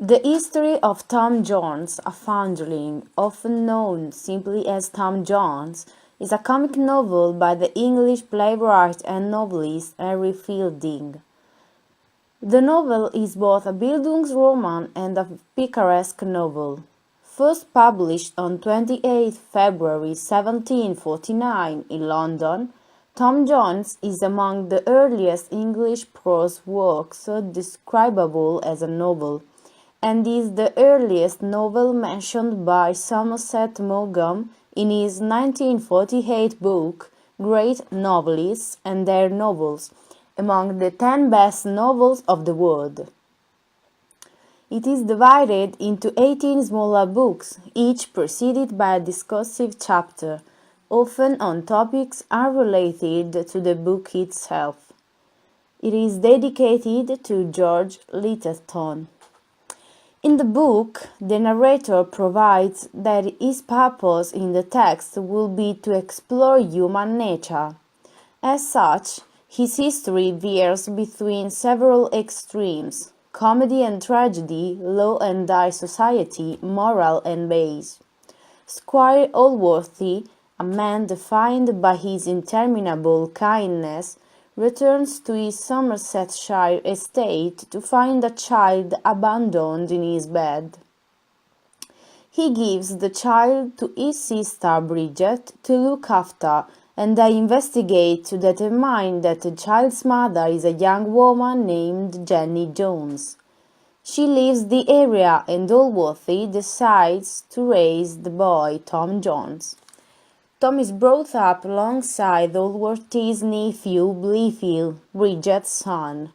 The History of Tom Jones, a Foundling, often known simply as Tom Jones, is a comic novel by the English playwright and novelist Henry Fielding. The novel is both a Bildungsroman and a picaresque novel. First published on 28 February 1749 in London, Tom Jones is among the earliest English prose works describable as a novel, and is the earliest novel mentioned by Somerset Maugham in his 1948 book Great Novelists and Their Novels, among the 10 best novels of the world. It is divided into 18 smaller books, each preceded by a discursive chapter, often on topics unrelated to the book itself. It is dedicated to George Lyttelton. In the book, the narrator provides that his purpose in the text will be to explore human nature. As such, his history veers between several extremes: comedy and tragedy, law and high society, moral and base. Squire Allworthy, a man defined by his interminable kindness, returns to his Somersetshire estate to find a child abandoned in his bed. He gives the child to his sister Bridget to look after, and they investigate to determine that the child's mother is a young woman named Jenny Jones. She leaves the area, and Allworthy decides to raise the boy Tom Jones. Tom is brought up alongside Allworthy's nephew Blifil, Bridget's son.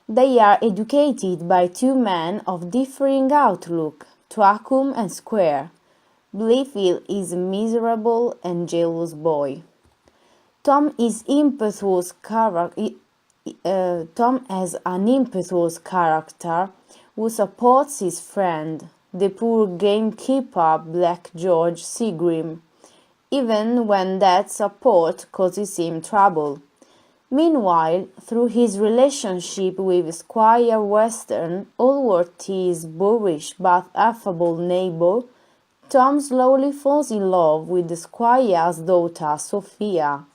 They are educated by two men of differing outlook, Thwackum and Square. Blifil is a miserable and jealous boy. Tom has an impetuous character who supports his friend, the poor gamekeeper Black George Seagrim, even when that support causes him trouble. Meanwhile, through his relationship with Squire Western, Allworthy's boorish but affable neighbour, Tom slowly falls in love with the Squire's daughter Sophia,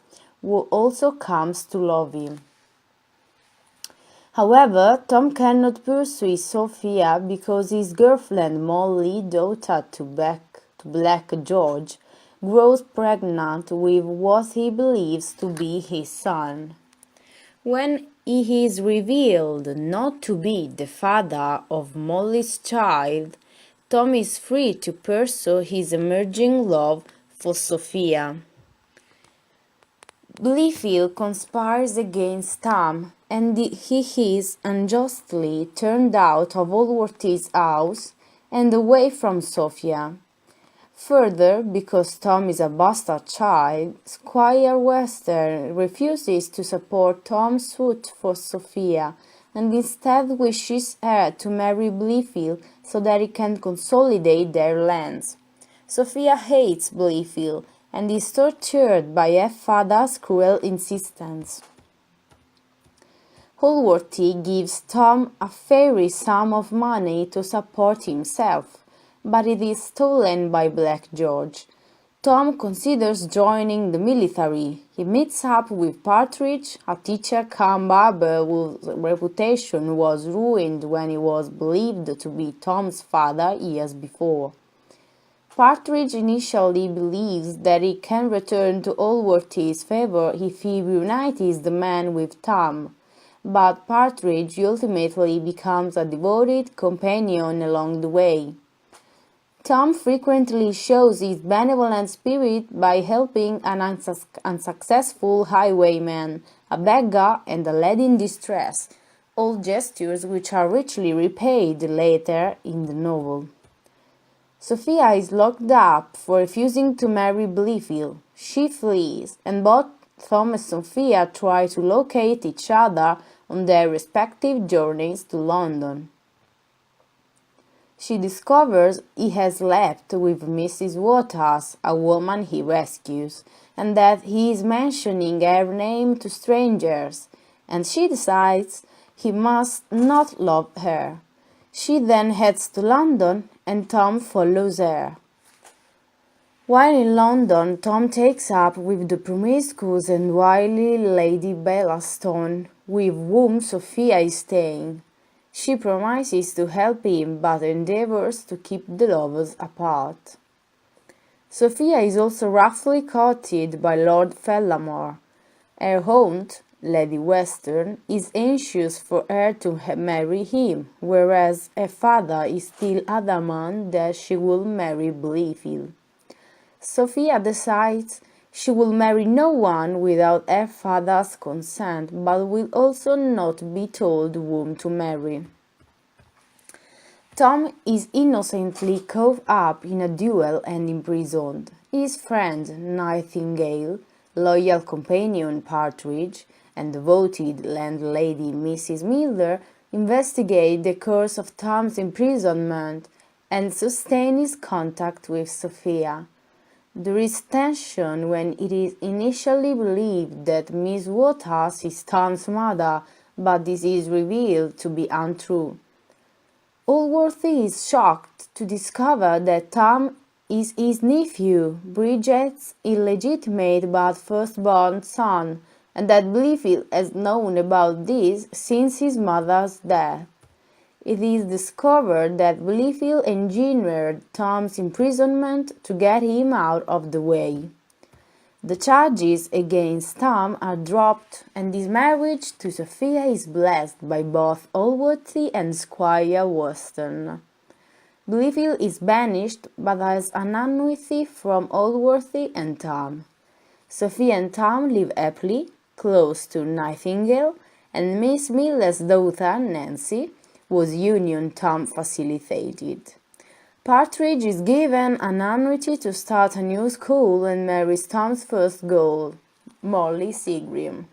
who also comes to love him. However, Tom cannot pursue Sophia because his girlfriend Molly, daughter to Black George, grows pregnant with what he believes to be his son. When he is revealed not to be the father of Molly's child, Tom is free to pursue his emerging love for Sophia. Blifil conspires against Tom, and he is unjustly turned out of Allworthy's house and away from Sophia. Further, because Tom is a bastard child, Squire Western refuses to support Tom's suit for Sophia, and instead wishes her to marry Blifil so that he can consolidate their lands. Sophia hates Blifil and is tortured by her father's cruel insistence. Allworthy gives Tom a fairy sum of money to support himself, but it is stolen by Black George. Tom considers joining the military. He meets up with Partridge, a teacher cum barber whose reputation was ruined when he was believed to be Tom's father years before. Partridge initially believes that he can return to Allworthy's favor if he reunites the man with Tom, but Partridge ultimately becomes a devoted companion along the way. Tom frequently shows his benevolent spirit by helping an unsuccessful highwayman, a beggar, and a lad in distress, all gestures which are richly repaid later in the novel. Sophia is locked up for refusing to marry Blifil. She flees, and both Tom and Sophia try to locate each other on their respective journeys to London. She discovers he has left with Mrs. Waters, a woman he rescues, and that he is mentioning her name to strangers, and she decides he must not love her. She then heads to London and Tom follows her. While in London, Tom takes up with the promiscuous and wily Lady Bellaston, with whom Sophia is staying. She promises to help him but endeavours to keep the lovers apart. Sophia is also roughly courted by Lord Fellamar. Her aunt, Lady Western, is anxious for her to marry him, whereas her father is still adamant that she will marry Blifil. Sophia decides she will marry no one without her father's consent, but will also not be told whom to marry. Tom is innocently caught up in a duel and imprisoned. His friend Nightingale, loyal companion Partridge, and devoted landlady Mrs. Miller investigate the cause of Tom's imprisonment and sustain his contact with Sophia. There is tension when it is initially believed that Miss Woodhouse is Tom's mother, but this is revealed to be untrue. Allworthy is shocked to discover that Tom is his nephew, Bridget's illegitimate but firstborn son, and that Blifil has known about this since his mother's death. It is discovered that Blifil engineered Tom's imprisonment to get him out of the way. The charges against Tom are dropped, and his marriage to Sophia is blessed by both Allworthy and Squire Western. Blifil is banished, but has an annuity from Allworthy and Tom. Sophia and Tom live happily, close to Nightingale, and Miss Miller's daughter, Nancy, whose union Tom facilitated. Partridge is given an annuity to start a new school and marries Tom's first girl, Molly Seagrim.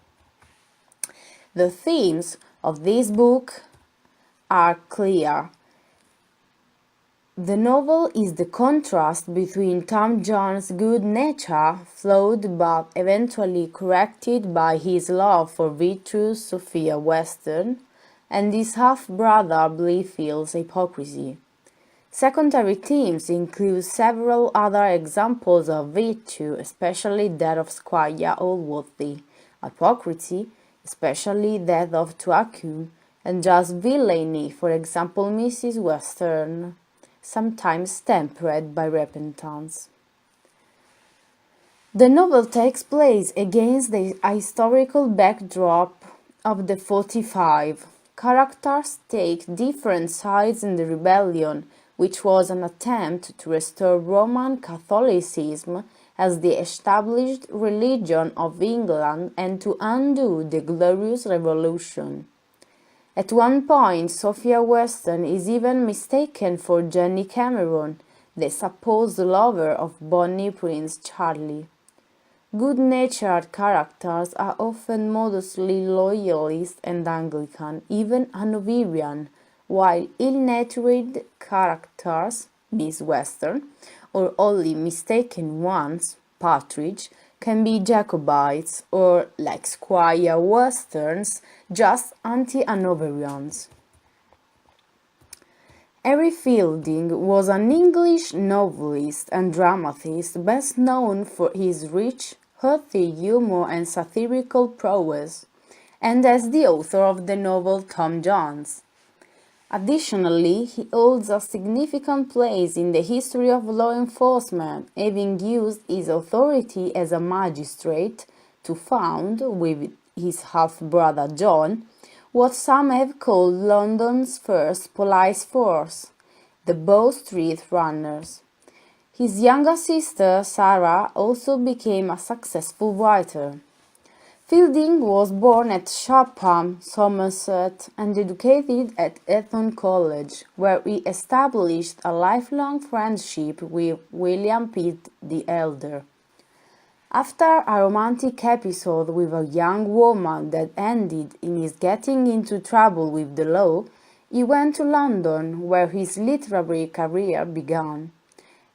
The themes of this book are clear. The novel is the contrast between Tom Jones' good nature, flawed but eventually corrected by his love for virtuous Sophia Western, and his half-brother Blifil's hypocrisy. Secondary themes include several other examples of virtue, especially that of Squire Allworthy, hypocrisy, especially that of Thwackum, and just villainy, for example Mrs. Western, sometimes tempered by repentance. The novel takes place against the historical backdrop of the 45. Characters take different sides in the rebellion, which was an attempt to restore Roman Catholicism as the established religion of England and to undo the Glorious Revolution. At one point, Sophia Western is even mistaken for Jenny Cameron, the supposed lover of Bonnie Prince Charlie. Good-natured characters are often modestly loyalist and Anglican, even Hanoverian, while ill-natured characters, Miss Western, or only mistaken ones, Partridge, can be Jacobites, or, like Squire Westerns, just anti-Hanoverians. Harry Fielding was an English novelist and dramatist best known for his rich, hearty humor and satirical prowess, and as the author of the novel Tom Jones. Additionally, he holds a significant place in the history of law enforcement, having used his authority as a magistrate to found, with his half-brother John, what some have called London's first police force, the Bow Street Runners. His younger sister, Sarah, also became a successful writer. Fielding was born at Shoreham, Somerset, and educated at Eton College, where he established a lifelong friendship with William Pitt the Elder. After a romantic episode with a young woman that ended in his getting into trouble with the law, he went to London, where his literary career began.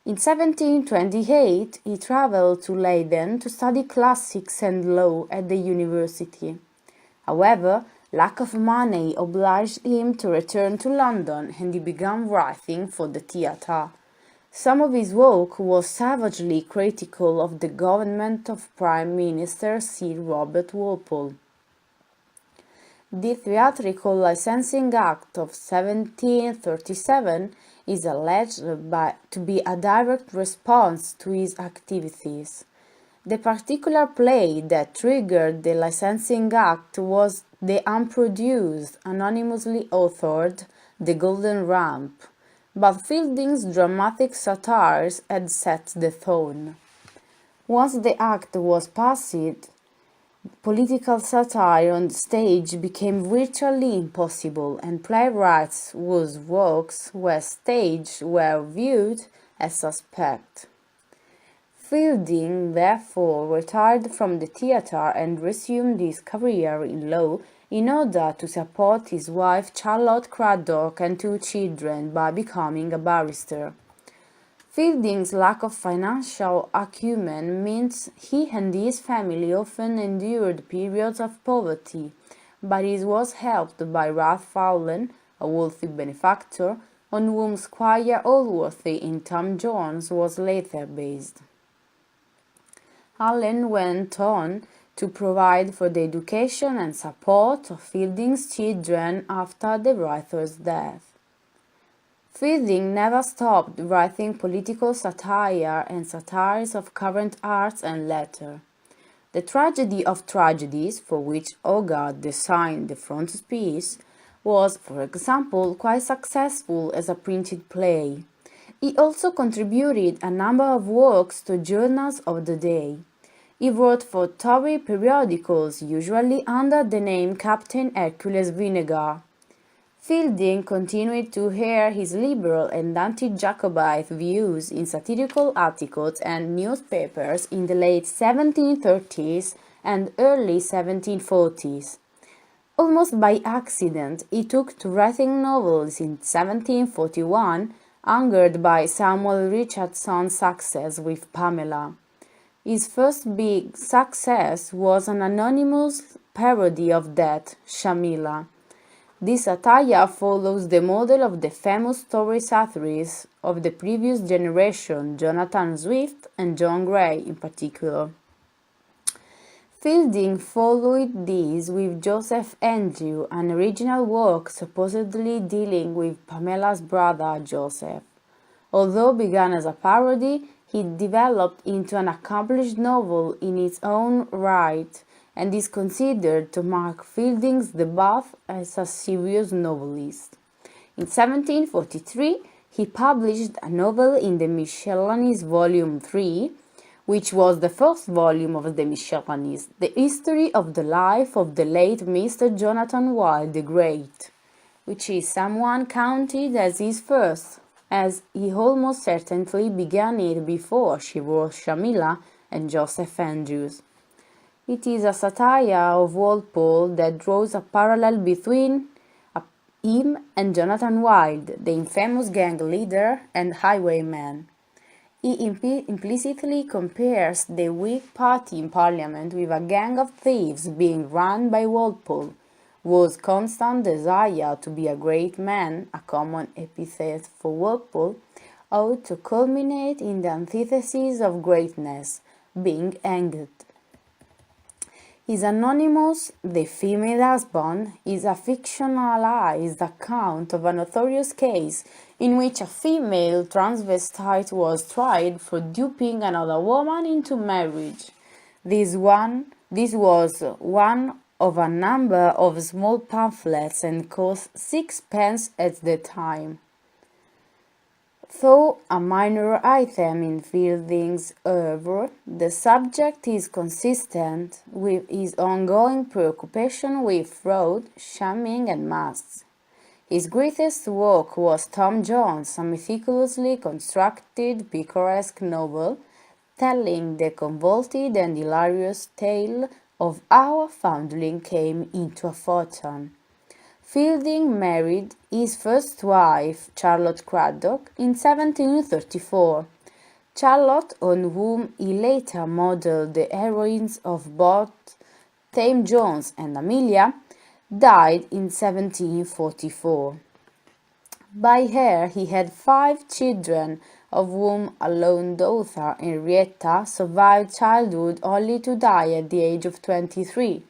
In 1728, he travelled to Leiden to study classics and law at the university. However, Lack of money obliged him to return to London, and he began writing for the theatre. Some of his work was savagely critical of the government of Prime Minister Sir Robert Walpole. The Theatrical Licensing Act of 1737 is alleged to be a direct response to his activities. The particular play that triggered the Licensing Act was the unproduced, anonymously authored The Golden Ramp, but Fielding's dramatic satires had set the tone. Once the act was passed, political satire on the stage became virtually impossible, and playwrights whose works were staged were viewed as suspect. Fielding therefore retired from the theatre and resumed his career in law in order to support his wife Charlotte Craddock and 2 children by becoming a barrister. Fielding's lack of financial acumen means he and his family often endured periods of poverty, but he was helped by Ralph Foundling, a wealthy benefactor, on whom Squire Allworthy in Tom Jones was later based. Allen went on to provide for the education and support of Fielding's children after the writer's death. Fielding never stopped writing political satire and satires of current arts and letters. The Tragedy of Tragedies, for which Hogarth designed the frontispiece, was, for example, quite successful as a printed play. He also contributed a number of works to journals of the day. He wrote for Tory periodicals, usually under the name Captain Hercules Vinegar. Fielding continued to air his liberal and anti-Jacobite views in satirical articles and newspapers in the late 1730s and early 1740s. Almost by accident, he took to writing novels in 1741, angered by Samuel Richardson's success with Pamela. His first big success was an anonymous parody of that, Shamila. This satire follows the model of the famous Tory satirists of the previous generation, Jonathan Swift and John Gray in particular. Fielding followed these with Joseph Andrew, an original work supposedly dealing with Pamela's brother Joseph. Although begun as a parody, it developed into an accomplished novel in its own right, and is considered to mark Fielding's debut as a serious novelist. In 1743, he published a novel in the Miscellanies Volume 3, which was the first volume of the Miscellanies, The History of the Life of the late Mr. Jonathan Wild the Great, which is somewhat counted as his first, as he almost certainly began it before she wrote Shamila and Joseph Andrews. It is a satire of Walpole that draws a parallel between him and Jonathan Wild, the infamous gang leader and highwayman. He implicitly compares the Whig Party in Parliament with a gang of thieves being run by Walpole, whose constant desire to be a great man, a common epithet for Walpole, ought to culminate in the antithesis of greatness, being hanged. His anonymous The Female Husband is a fictionalized account of a notorious case in which a female transvestite was tried for duping another woman into marriage. This was one of a number of small pamphlets and cost 6 pence at the time. Though a minor item in Fielding's oeuvre, the subject is consistent with his ongoing preoccupation with fraud, shamming, and masks. His greatest work was Tom Jones, a meticulously constructed, picaresque novel telling the convoluted and hilarious tale of how a foundling came into a fortune. Fielding married his first wife, Charlotte Craddock, in 1734. Charlotte, on whom he later modelled the heroines of both Tom Jones and Amelia, died in 1744. By her he had 5 children, of whom a lone daughter, Henrietta, survived childhood only to die at the age of 23,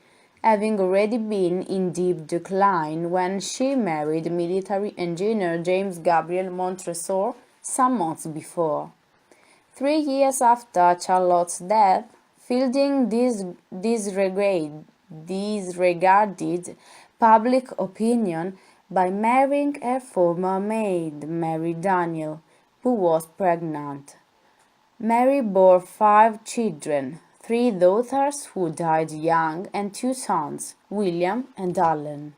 having already been in deep decline when she married military engineer James Gabriel Montresor some months before. 3 years after Charlotte's death, Fielding disregarded public opinion by marrying her former maid, Mary Daniel, who was pregnant. Mary bore 5 children, 3 daughters who died young and 2 sons, William and Allen.